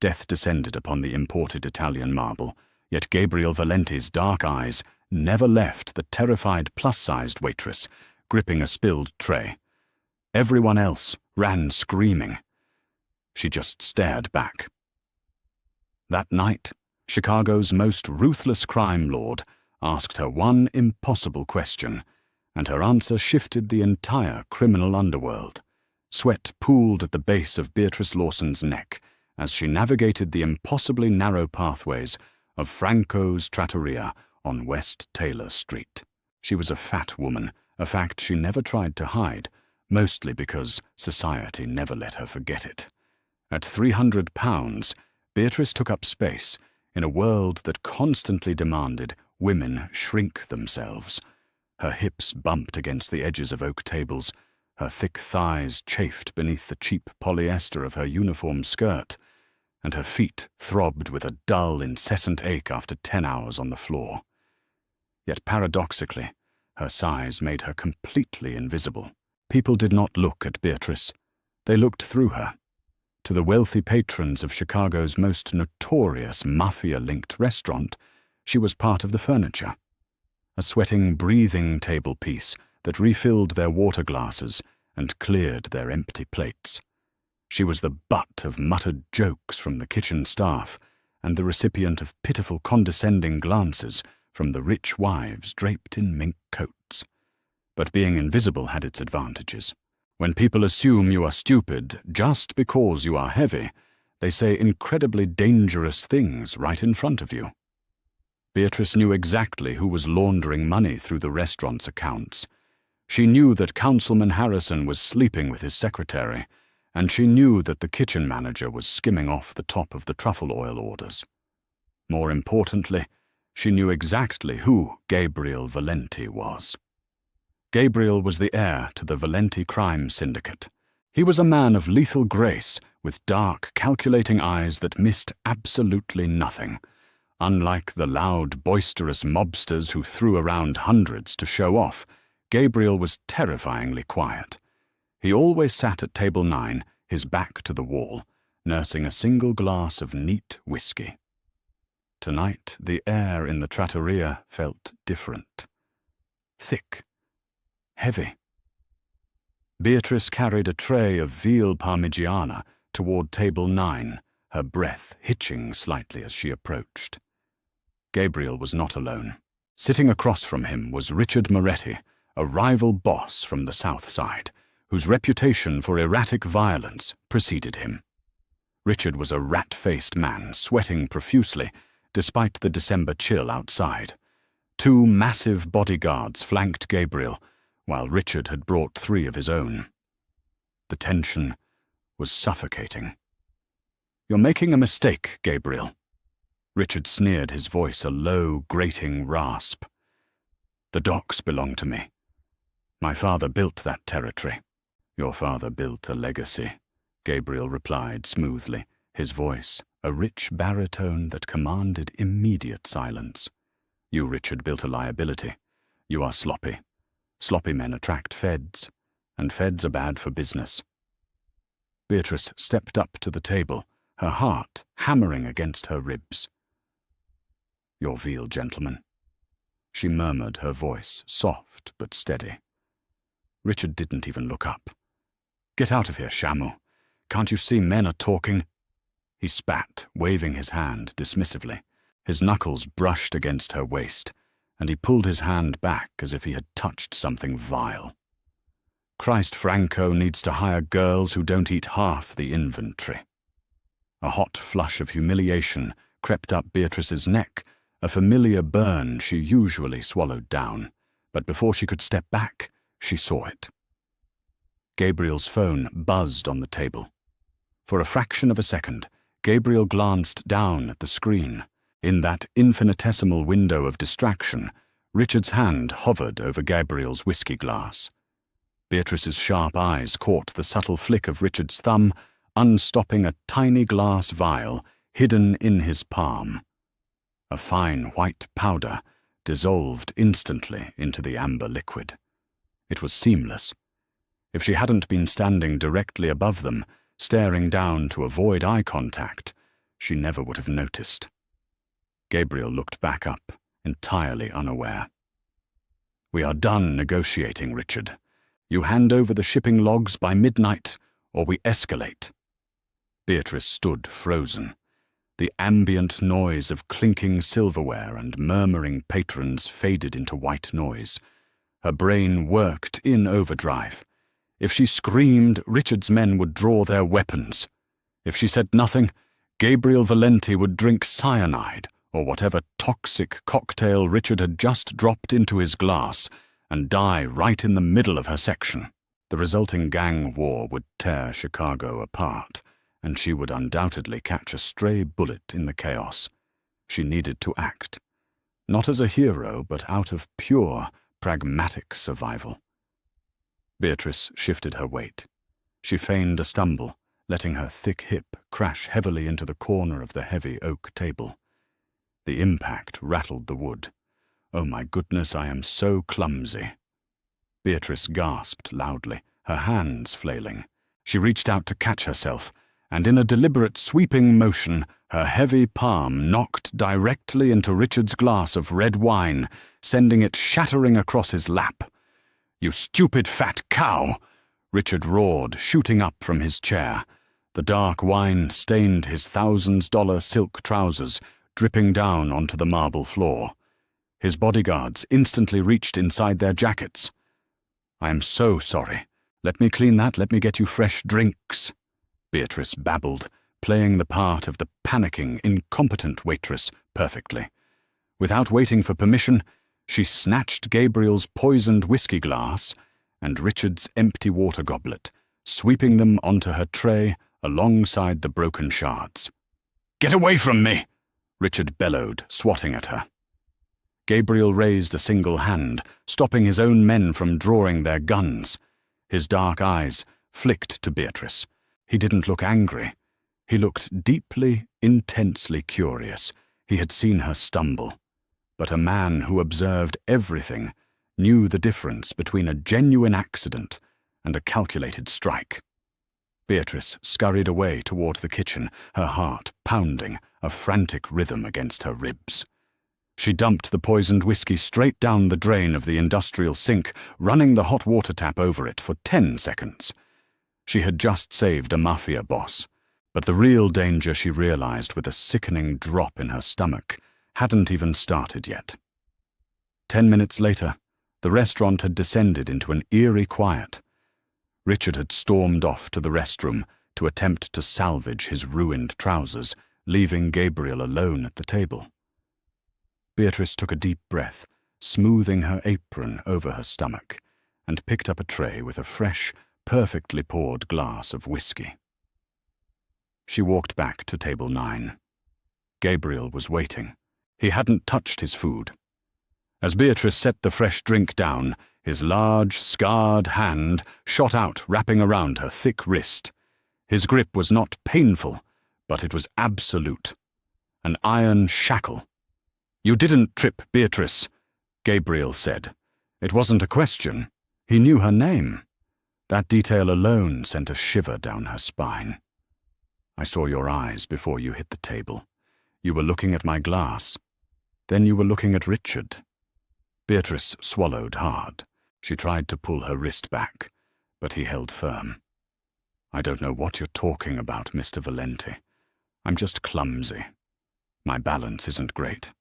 Death descended upon the imported Italian marble, yet Gabriel Valenti's dark eyes never left the terrified plus-sized waitress, gripping a spilled tray. Everyone else ran screaming. She just stared back. That night, Chicago's most ruthless crime lord asked her one impossible question, and her answer shifted the entire criminal underworld. Sweat pooled at the base of Beatrice Lawson's neck as she navigated the impossibly narrow pathways of Franco's Trattoria on West Taylor Street. She was a fat woman, a fact she never tried to hide, mostly because society never let her forget it. At 300 pounds, Beatrice took up space in a world that constantly demanded women shrink themselves. Her hips bumped against the edges of oak tables, her thick thighs chafed beneath the cheap polyester of her uniform skirt, and her feet throbbed with a dull, incessant ache after 10 hours on the floor. Yet paradoxically, her size made her completely invisible. People did not look at Beatrice. They looked through her. To the wealthy patrons of Chicago's most notorious Mafia-linked restaurant, she was part of the furniture. A sweating, breathing table piece that refilled their water glasses and cleared their empty plates. She was the butt of muttered jokes from the kitchen staff and the recipient of pitiful, condescending glances from the rich wives draped in mink coats. But being invisible had its advantages. When people assume you are stupid just because you are heavy, they say incredibly dangerous things right in front of you. Beatrice knew exactly who was laundering money through the restaurant's accounts. She knew that Councilman Harrison was sleeping with his secretary, and she knew that the kitchen manager was skimming off the top of the truffle oil orders. More importantly, she knew exactly who Gabriel Valenti was. Gabriel was the heir to the Valenti crime syndicate. He was a man of lethal grace, with dark, calculating eyes that missed absolutely nothing. Unlike the loud, boisterous mobsters who threw around hundreds to show off, Gabriel was terrifyingly quiet. He always sat at table 9, his back to the wall, nursing a single glass of neat whiskey. Tonight, the air in the trattoria felt different. Thick. Heavy. Beatrice carried a tray of veal parmigiana toward table 9, her breath hitching slightly as she approached. Gabriel was not alone. Sitting across from him was Richard Moretti, a rival boss from the South Side, whose reputation for erratic violence preceded him. Richard was a rat-faced man, sweating profusely, despite the December chill outside. 2 massive bodyguards flanked Gabriel, while Richard had brought 3 of his own. The tension was suffocating. "You're making a mistake, Gabriel." Richard sneered, his voice a low, grating rasp. "The docks belong to me. My father built that territory." "Your father built a legacy," Gabriel replied smoothly, his voice a rich baritone that commanded immediate silence. "You, Richard, built a liability. You are sloppy. Sloppy men attract feds, and feds are bad for business." Beatrice stepped up to the table, her heart hammering against her ribs. "Your veal, gentlemen," she murmured, her voice soft but steady. Richard didn't even look up. "Get out of here, Shamu. Can't you see men are talking?" He spat, waving his hand dismissively. His knuckles brushed against her waist, and he pulled his hand back as if he had touched something vile. Christ, Franco needs to hire girls who don't eat half the inventory. A hot flush of humiliation crept up Beatrice's neck, a familiar burn she usually swallowed down, but before she could step back, she saw it. Gabriel's phone buzzed on the table. For a fraction of a second, Gabriel glanced down at the screen. In that infinitesimal window of distraction, Richard's hand hovered over Gabriel's whiskey glass. Beatrice's sharp eyes caught the subtle flick of Richard's thumb, unstopping a tiny glass vial hidden in his palm. A fine white powder dissolved instantly into the amber liquid. It was seamless. If she hadn't been standing directly above them, staring down to avoid eye contact, she never would have noticed. Gabriel looked back up, entirely unaware. "We are done negotiating, Richard. You hand over the shipping logs by midnight, or we escalate." Beatrice stood frozen. The ambient noise of clinking silverware and murmuring patrons faded into white noise. Her brain worked in overdrive. If she screamed, Richard's men would draw their weapons. If she said nothing, Gabriel Valenti would drink cyanide, or whatever toxic cocktail Richard had just dropped into his glass, and die right in the middle of her section. The resulting gang war would tear Chicago apart, and she would undoubtedly catch a stray bullet in the chaos. She needed to act, not as a hero, but out of pure, pragmatic survival. Beatrice shifted her weight. She feigned a stumble, letting her thick hip crash heavily into the corner of the heavy oak table. The impact rattled the wood. "Oh my goodness, I am so clumsy." Beatrice gasped loudly, her hands flailing. She reached out to catch herself, and in a deliberate sweeping motion, her heavy palm knocked directly into Richard's glass of red wine, sending it shattering across his lap. "You stupid fat cow!" Richard roared, shooting up from his chair. The dark wine stained his $1,000 silk trousers, dripping down onto the marble floor. His bodyguards instantly reached inside their jackets. "I am so sorry. Let me clean that, let me get you fresh drinks," Beatrice babbled, playing the part of the panicking, incompetent waitress perfectly. Without waiting for permission, she snatched Gabriel's poisoned whiskey glass and Richard's empty water goblet, sweeping them onto her tray alongside the broken shards. "Get away from me!" Richard bellowed, swatting at her. Gabriel raised a single hand, stopping his own men from drawing their guns. His dark eyes flicked to Beatrice. He didn't look angry. He looked deeply, intensely curious. He had seen her stumble. But a man who observed everything knew the difference between a genuine accident and a calculated strike. Beatrice scurried away toward the kitchen, her heart pounding, a frantic rhythm against her ribs. She dumped the poisoned whiskey straight down the drain of the industrial sink, running the hot water tap over it for 10 seconds. She had just saved a Mafia boss, but the real danger, she realized with a sickening drop in her stomach, hadn't even started yet. 10 minutes later, the restaurant had descended into an eerie quiet. Richard had stormed off to the restroom to attempt to salvage his ruined trousers, leaving Gabriel alone at the table. Beatrice took a deep breath, smoothing her apron over her stomach, and picked up a tray with a fresh, perfectly poured glass of whiskey. She walked back to table 9. Gabriel was waiting. He hadn't touched his food. As Beatrice set the fresh drink down, his large, scarred hand shot out, wrapping around her thick wrist. His grip was not painful, but it was absolute. An iron shackle. "You didn't trip, Beatrice," Gabriel said. It wasn't a question. He knew her name. That detail alone sent a shiver down her spine. "I saw your eyes before you hit the table. You were looking at my glass. Then you were looking at Richard." Beatrice swallowed hard. She tried to pull her wrist back, but he held firm. "I don't know what you're talking about, Mr. Valenti. I'm just clumsy. My balance isn't great.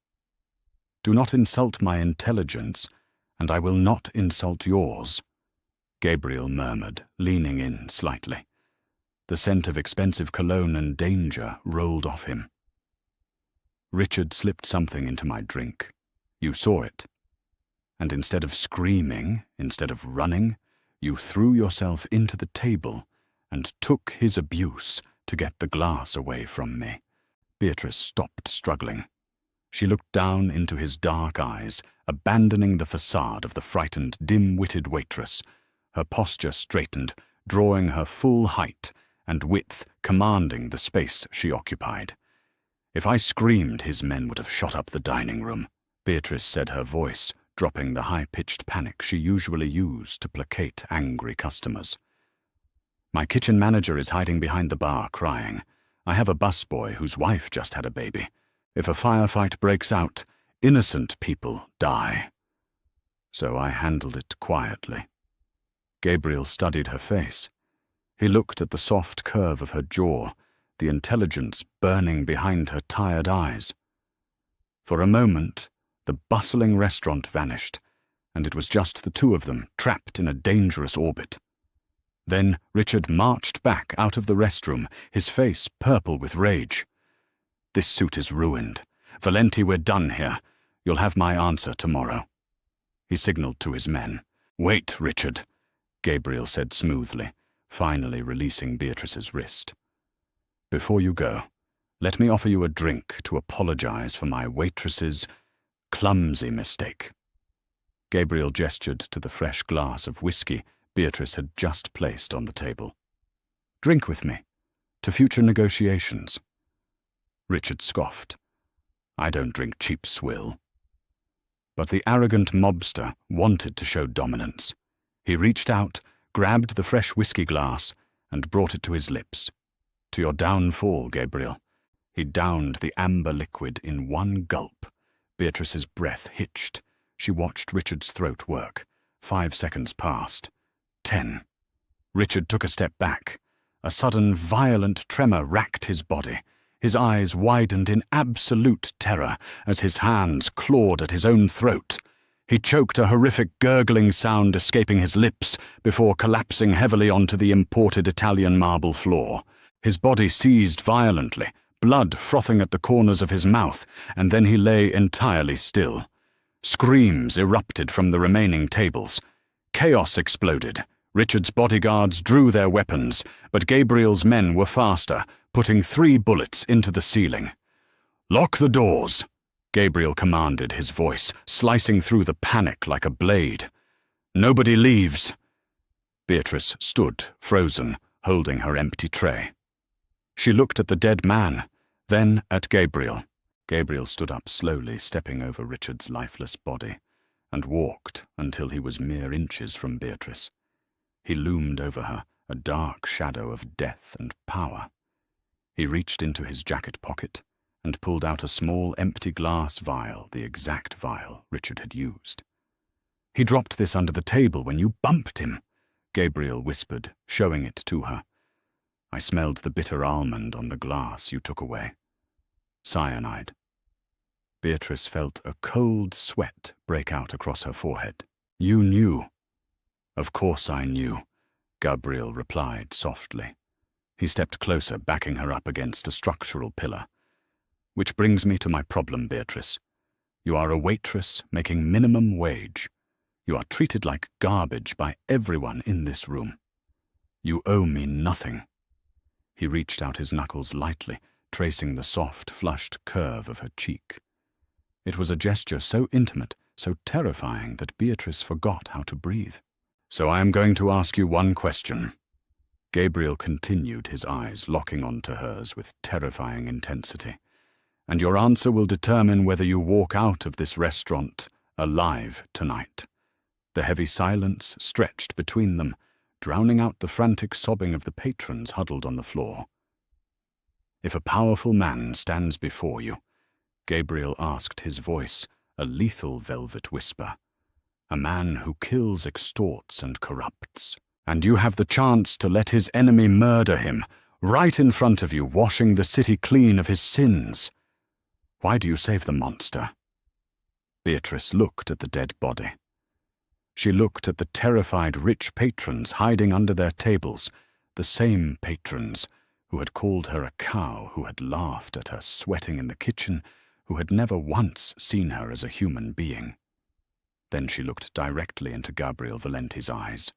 Do not insult my intelligence, and I will not insult yours," Gabriel murmured, leaning in slightly. The scent of expensive cologne and danger rolled off him. "Richard slipped something into my drink. You saw it. And instead of screaming, instead of running, you threw yourself into the table and took his abuse to get the glass away from me." Beatrice stopped struggling. She looked down into his dark eyes, abandoning the facade of the frightened, dim-witted waitress. Her posture straightened, drawing her full height and width commanding the space she occupied. "If I screamed, his men would have shot up the dining room," Beatrice said, her voice dropping the high-pitched panic she usually used to placate angry customers. "My kitchen manager is hiding behind the bar, crying. I have a busboy whose wife just had a baby. If a firefight breaks out, innocent people die. So I handled it quietly. Gabriel studied her face. He looked at the soft curve of her jaw, the intelligence burning behind her tired eyes. For a moment, the bustling restaurant vanished, and it was just the two of them trapped in a dangerous orbit. Then Richard marched back out of the restroom, his face purple with rage. "This suit is ruined. Valenti, we're done here. You'll have my answer tomorrow." He signaled to his men. "Wait, Richard," Gabriel said smoothly, finally releasing Beatrice's wrist. "Before you go, let me offer you a drink to apologize for my waitress's clumsy mistake." Gabriel gestured to the fresh glass of whiskey Beatrice had just placed on the table. "Drink with me, to future negotiations." Richard scoffed. "I don't drink cheap swill." But the arrogant mobster wanted to show dominance. He reached out, grabbed the fresh whiskey glass, and brought it to his lips. "To your downfall, Gabriel." He downed the amber liquid in one gulp. Beatrice's breath hitched. She watched Richard's throat work. 5 seconds passed. 10. Richard took a step back. A sudden, violent tremor racked his body. His eyes widened in absolute terror as his hands clawed at his own throat. He choked, a horrific gurgling sound escaping his lips before collapsing heavily onto the imported Italian marble floor. His body seized violently, blood frothing at the corners of his mouth, and then he lay entirely still. Screams erupted from the remaining tables. Chaos exploded. Richard's bodyguards drew their weapons, but Gabriel's men were faster, putting 3 bullets into the ceiling. "Lock the doors," Gabriel commanded, his voice slicing through the panic like a blade. "Nobody leaves." Beatrice stood, frozen, holding her empty tray. She looked at the dead man, then at Gabriel. Gabriel stood up slowly, stepping over Richard's lifeless body, and walked until he was mere inches from Beatrice. He loomed over her, a dark shadow of death and power. He reached into his jacket pocket and pulled out a small empty glass vial, the exact vial Richard had used. "He dropped this under the table when you bumped him," Gabriel whispered, showing it to her. "I smelled the bitter almond on the glass you took away. Cyanide." Beatrice felt a cold sweat break out across her forehead. "You knew." "Of course I knew," Gabriel replied softly. He stepped closer, backing her up against a structural pillar. "Which brings me to my problem, Beatrice. You are a waitress making minimum wage. You are treated like garbage by everyone in this room. You owe me nothing." He reached out his knuckles lightly, tracing the soft, flushed curve of her cheek. It was a gesture so intimate, so terrifying that Beatrice forgot how to breathe. "So I am going to ask you one question." Gabriel continued, his eyes locking onto hers with terrifying intensity. "And your answer will determine whether you walk out of this restaurant alive tonight." The heavy silence stretched between them, drowning out the frantic sobbing of the patrons huddled on the floor. "If a powerful man stands before you," Gabriel asked, his voice a lethal velvet whisper, "a man who kills, extorts, and corrupts, and you have the chance to let his enemy murder him, right in front of you, washing the city clean of his sins, why do you save the monster?" Beatrice looked at the dead body. She looked at the terrified rich patrons hiding under their tables, the same patrons who had called her a cow, who had laughed at her sweating in the kitchen, who had never once seen her as a human being. Then she looked directly into Gabriel Valenti's eyes.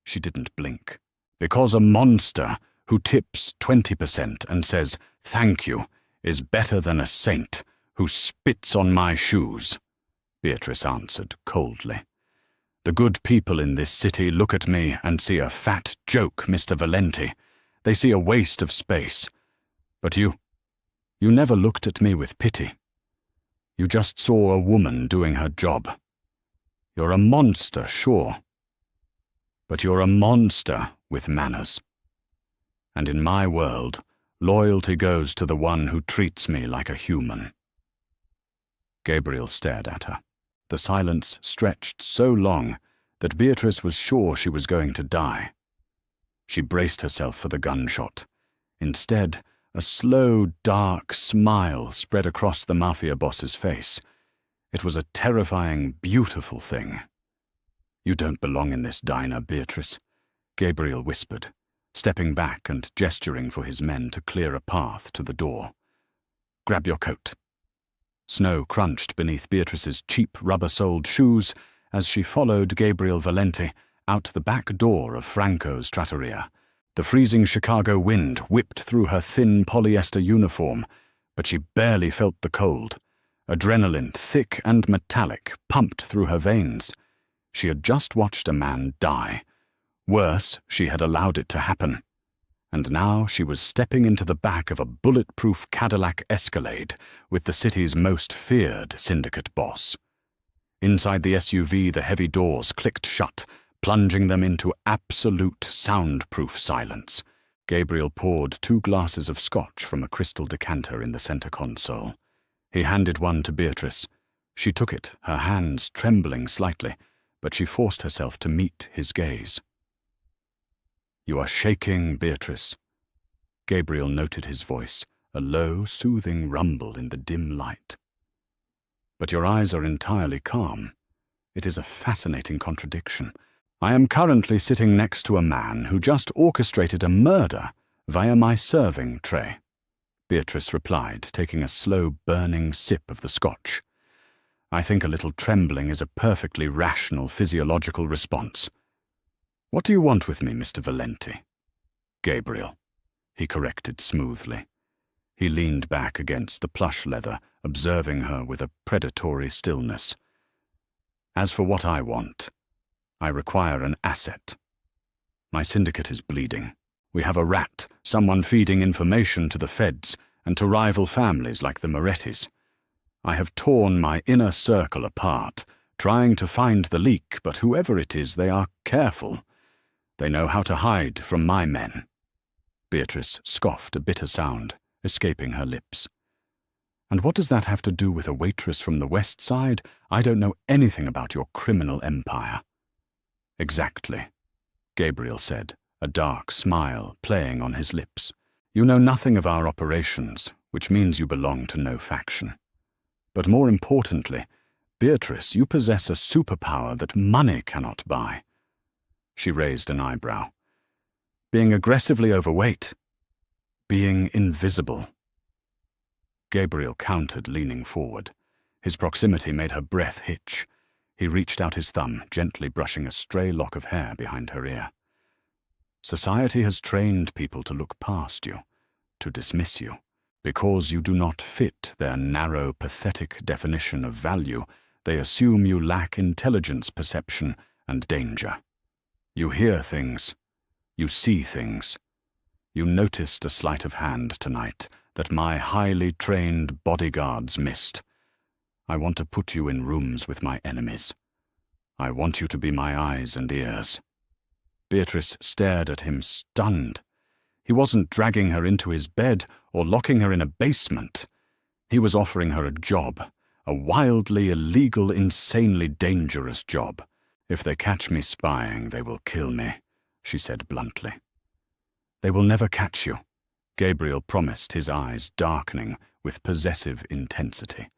She didn't blink. "Because a monster who tips 20% and says, 'Thank you,' is better than a saint who spits on my shoes," Beatrice answered coldly. "The good people in this city look at me and see a fat joke, Mr. Valenti. They see a waste of space. But you never looked at me with pity. You just saw a woman doing her job. You're a monster, sure. But you're a monster with manners. And in my world, Loyalty goes to the one who treats me like a human." Gabriel stared at her. The silence stretched so long that Beatrice was sure she was going to die. She braced herself for the gunshot. Instead, a slow, dark smile spread across the Mafia boss's face. It was a terrifying, beautiful thing. "You don't belong in this diner, Beatrice," Gabriel whispered, stepping back and gesturing for his men to clear a path to the door. "Grab your coat." Snow crunched beneath Beatrice's cheap rubber-soled shoes as she followed Gabriel Valenti out the back door of Franco's trattoria. The freezing Chicago wind whipped through her thin polyester uniform, but she barely felt the cold. Adrenaline, thick and metallic, pumped through her veins. She had just watched a man die. Worse, she had allowed it to happen. And now she was stepping into the back of a bulletproof Cadillac Escalade with the city's most feared syndicate boss. Inside the SUV, the heavy doors clicked shut, plunging them into absolute soundproof silence. Gabriel poured 2 glasses of scotch from a crystal decanter in the center console. He handed one to Beatrice. She took it, her hands trembling slightly, but she forced herself to meet his gaze. "You are shaking, Beatrice." Gabriel noted his voice, a low, soothing rumble in the dim light. "But your eyes are entirely calm. It is a fascinating contradiction. I am currently sitting next to a man who just orchestrated a murder via my serving tray," Beatrice replied, taking a slow, burning sip of the scotch. "I think a little trembling is a perfectly rational physiological response. What do you want with me, Mr. Valenti?" "Gabriel," he corrected smoothly. He leaned back against the plush leather, observing her with a predatory stillness. "As for what I want, I require an asset. My syndicate is bleeding. We have a rat, someone feeding information to the feds and to rival families like the Morettis. I have torn my inner circle apart, trying to find the leak, but whoever it is, they are careful. They know how to hide from my men." Beatrice scoffed, a bitter sound escaping her lips. "And what does that have to do with a waitress from the West Side? I don't know anything about your criminal empire." "Exactly," Gabriel said, a dark smile playing on his lips. "You know nothing of our operations, which means you belong to no faction. But more importantly, Beatrice, you possess a superpower that money cannot buy." She raised an eyebrow. "Being aggressively overweight. Being invisible." Gabriel countered, leaning forward. His proximity made her breath hitch. He reached out his thumb, gently brushing a stray lock of hair behind her ear. "Society has trained people to look past you, to dismiss you. Because you do not fit their narrow, pathetic definition of value, they assume you lack intelligence, perception, and danger. You hear things. You see things. You noticed a sleight of hand tonight that my highly trained bodyguards missed. I want to put you in rooms with my enemies. I want you to be my eyes and ears." Beatrice stared at him, stunned. He wasn't dragging her into his bed or locking her in a basement. He was offering her a job, a wildly illegal, insanely dangerous job. "If they catch me spying, they will kill me," she said bluntly. "They will never catch you," Gabriel promised, his eyes darkening with possessive intensity.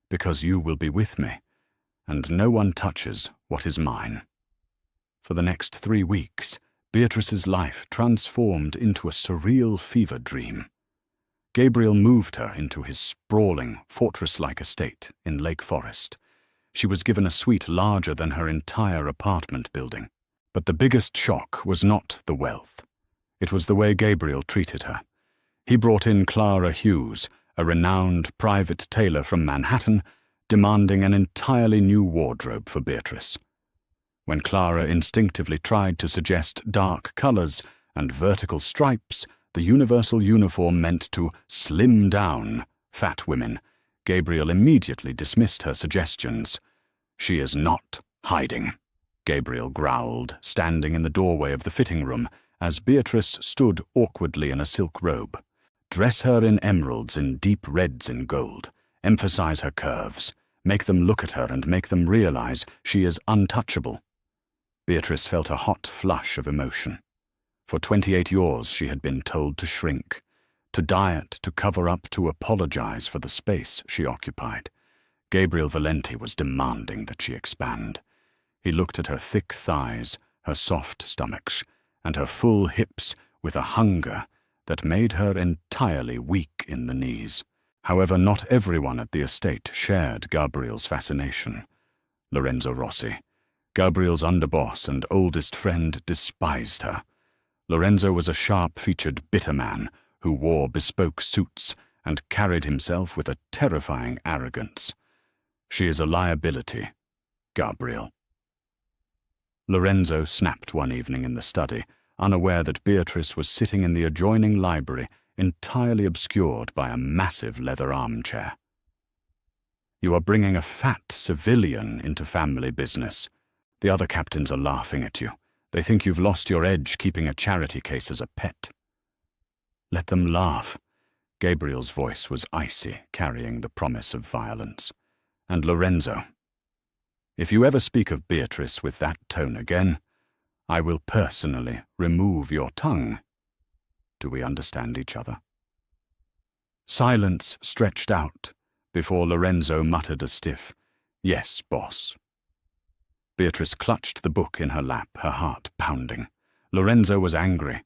"Because you will be with me, and no one touches what is mine." For the next 3 weeks, Beatrice's life transformed into a surreal fever dream. Gabriel moved her into his sprawling, fortress-like estate in Lake Forest. She was given a suite larger than her entire apartment building. But the biggest shock was not the wealth. It was the way Gabriel treated her. He brought in Clara Hughes, a renowned private tailor from Manhattan, demanding an entirely new wardrobe for Beatrice. When Clara instinctively tried to suggest dark colors and vertical stripes, the universal uniform meant to slim down fat women, Gabriel immediately dismissed her suggestions. "She is not hiding," Gabriel growled, standing in the doorway of the fitting room as Beatrice stood awkwardly in a silk robe. Dress her in emeralds, in deep reds and gold. Emphasize her curves. Make them look at her and make them realize she is untouchable. Beatrice felt a hot flush of emotion. For 28 years she had been told to shrink, to diet, to cover up, to apologize for the space she occupied. Gabriel Valenti was demanding that she expand. He looked at her thick thighs, her soft stomachs, and her full hips with a hunger that made her entirely weak in the knees. However, not everyone at the estate shared Gabriel's fascination. Lorenzo Rossi, Gabriel's underboss and oldest friend, despised her. Lorenzo was a sharp-featured, bitter man who wore bespoke suits and carried himself with a terrifying arrogance. She is a liability, Gabriel. Lorenzo snapped one evening in the study, unaware that Beatrice was sitting in the adjoining library, entirely obscured by a massive leather armchair. You are bringing a fat civilian into family business. The other captains are laughing at you. They think you've lost your edge keeping a charity case as a pet. Let them laugh. Gabriel's voice was icy, carrying the promise of violence. And Lorenzo, if you ever speak of Beatrice with that tone again, I will personally remove your tongue. Do we understand each other? Silence stretched out before Lorenzo muttered a stiff, "Yes, boss." Beatrice clutched the book in her lap, her heart pounding. Lorenzo was angry,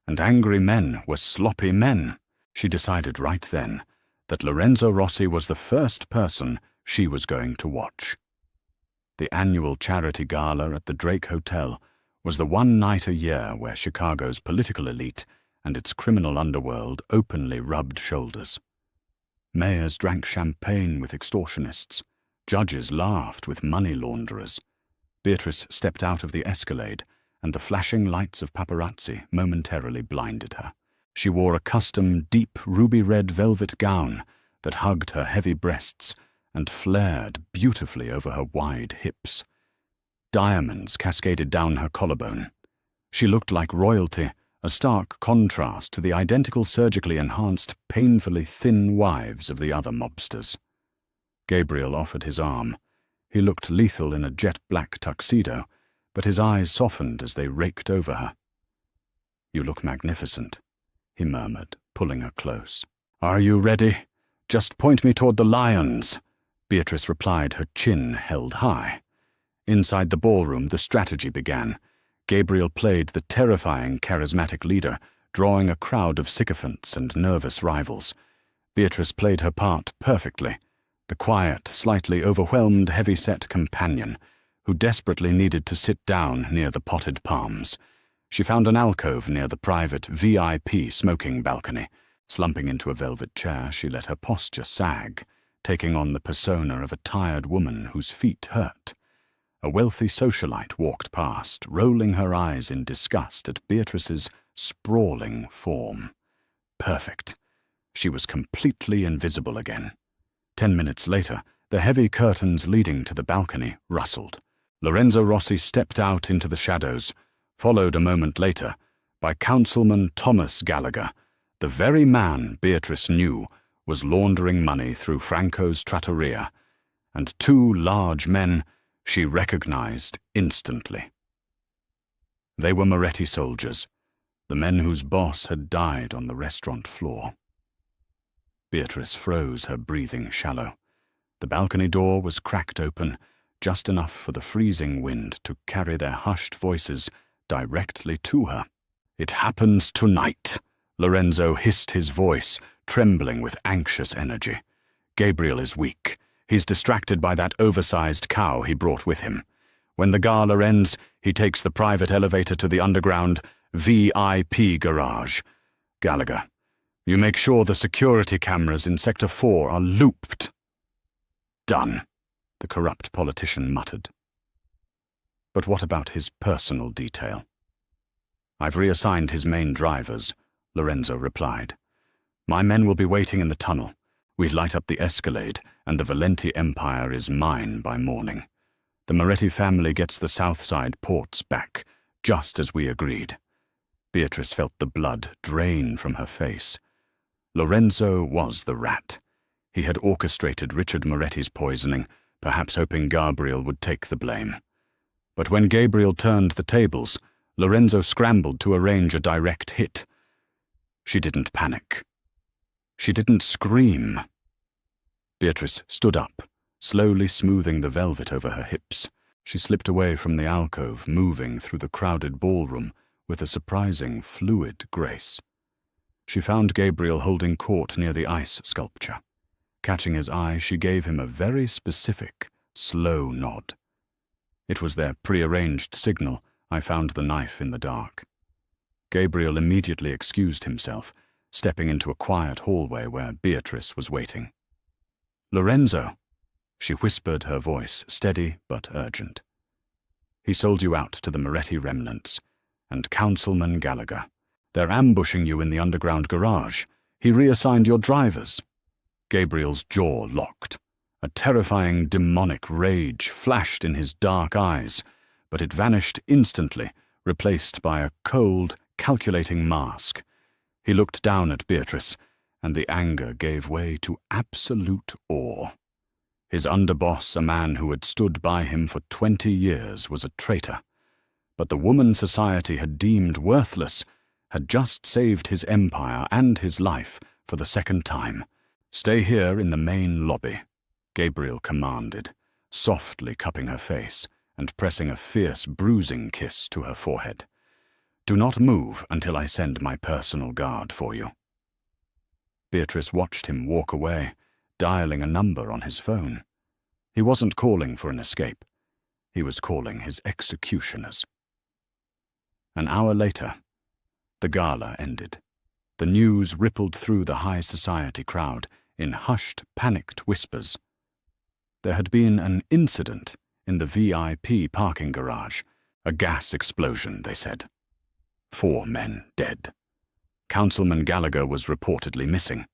and angry men were sloppy men. She decided right then that Lorenzo Rossi was the first person she was going to watch. The annual charity gala at the Drake Hotel was the one night a year where Chicago's political elite and its criminal underworld openly rubbed shoulders. Mayors drank champagne with extortionists. Judges laughed with money launderers. Beatrice stepped out of the Escalade, and the flashing lights of paparazzi momentarily blinded her. She wore a custom deep ruby-red velvet gown that hugged her heavy breasts and flared beautifully over her wide hips. Diamonds cascaded down her collarbone. She looked like royalty, a stark contrast to the identical surgically enhanced, painfully thin wives of the other mobsters. Gabriel offered his arm. He looked lethal in a jet-black tuxedo, but his eyes softened as they raked over her. "You look magnificent," he murmured, pulling her close. "Are you ready? Just point me toward the lions," Beatrice replied, her chin held high. Inside the ballroom, the strategy began. Gabriel played the terrifying, charismatic leader, drawing a crowd of sycophants and nervous rivals. Beatrice played her part perfectly, the quiet, slightly overwhelmed, heavy-set companion who desperately needed to sit down near the potted palms. She found an alcove near the private VIP smoking balcony. Slumping into a velvet chair, she let her posture sag, taking on the persona of a tired woman whose feet hurt. A wealthy socialite walked past, rolling her eyes in disgust at Beatrice's sprawling form. Perfect. She was completely invisible again. 10 minutes later, the heavy curtains leading to the balcony rustled. Lorenzo Rossi stepped out into the shadows, followed a moment later by Councilman Thomas Gallagher, the very man Beatrice knew was laundering money through Franco's trattoria, and two large men she recognized instantly. They were Moretti soldiers, the men whose boss had died on the restaurant floor. Beatrice froze, her breathing shallow. The balcony door was cracked open, just enough for the freezing wind to carry their hushed voices directly to her. "It happens tonight," Lorenzo hissed, his voice trembling with anxious energy. "Gabriel is weak. He's distracted by that oversized cow he brought with him. When the gala ends, he takes the private elevator to the underground VIP garage. Gallagher, you make sure the security cameras in Sector 4 are looped." "Done," the corrupt politician muttered. "But what about his personal detail?" "I've reassigned his main drivers," Lorenzo replied. "My men will be waiting in the tunnel. We light up the Escalade, and the Valenti Empire is mine by morning. The Moretti family gets the south side ports back, just as we agreed." Beatrice felt the blood drain from her face. Lorenzo was the rat. He had orchestrated Richard Moretti's poisoning, perhaps hoping Gabriel would take the blame. But when Gabriel turned the tables, Lorenzo scrambled to arrange a direct hit. She didn't panic. She didn't scream. Beatrice stood up, slowly smoothing the velvet over her hips. She slipped away from the alcove, moving through the crowded ballroom with a surprising, fluid grace. She found Gabriel holding court near the ice sculpture. Catching his eye, she gave him a very specific, slow nod. It was their prearranged signal. I found the knife in the dark. Gabriel immediately excused himself, stepping into a quiet hallway where Beatrice was waiting. "Lorenzo," she whispered, her voice steady but urgent. "He sold you out to the Moretti remnants, and Councilman Gallagher. They're ambushing you in the underground garage. He reassigned your drivers." Gabriel's jaw locked. A terrifying demonic rage flashed in his dark eyes, but it vanished instantly, replaced by a cold, calculating mask. He looked down at Beatrice, and the anger gave way to absolute awe. His underboss, a man who had stood by him for 20 years, was a traitor. But the woman society had deemed worthless had just saved his empire and his life for the second time. "Stay here in the main lobby," Gabriel commanded, softly cupping her face and pressing a fierce bruising kiss to her forehead. "Do not move until I send my personal guard for you." Beatrice watched him walk away, dialing a number on his phone. He wasn't calling for an escape. He was calling his executioners. An hour later, the gala ended. The news rippled through the high society crowd in hushed, panicked whispers. There had been an incident in the VIP parking garage. A gas explosion, they said. 4 men dead. Councilman Gallagher was reportedly missing.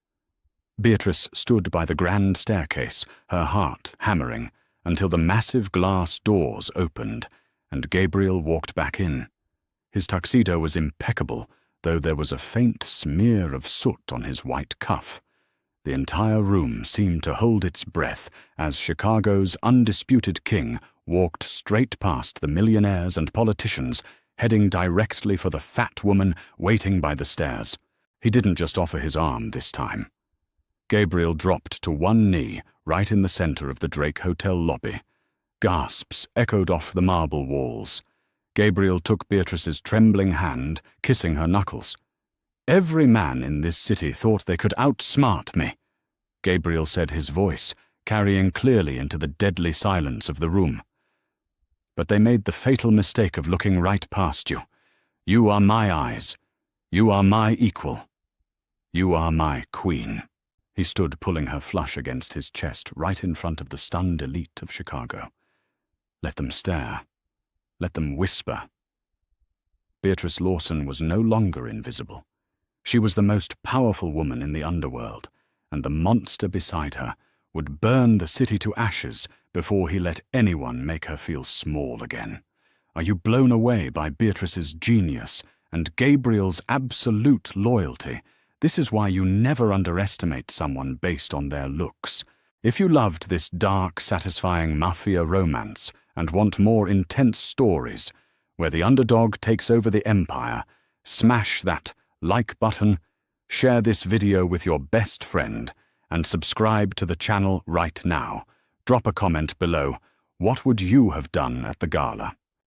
Beatrice stood by the grand staircase, her heart hammering, until the massive glass doors opened and Gabriel walked back in. His tuxedo was impeccable, though there was a faint smear of soot on his white cuff. The entire room seemed to hold its breath as Chicago's undisputed king walked straight past the millionaires and politicians, heading directly for the fat woman waiting by the stairs. He didn't just offer his arm this time. Gabriel dropped to one knee right in the center of the Drake Hotel lobby. Gasps echoed off the marble walls. Gabriel took Beatrice's trembling hand, kissing her knuckles. "Every man in this city thought they could outsmart me," Gabriel said, his voice carrying clearly into the deadly silence of the room. "But they made the fatal mistake of looking right past you. You are my eyes. You are my equal. You are my queen." He stood pulling her flush against his chest right in front of the stunned elite of Chicago. Let them stare. Let them whisper. Beatrice Lawson was no longer invisible. She was the most powerful woman in the underworld, and the monster beside her would burn the city to ashes before he let anyone make her feel small again. Are you blown away by Beatrice's genius and Gabriel's absolute loyalty? This is why you never underestimate someone based on their looks. If you loved this dark, satisfying Mafia romance and want more intense stories where the underdog takes over the empire, smash that like button, share this video with your best friend, and subscribe to the channel right now. Drop a comment below. What would you have done at the gala?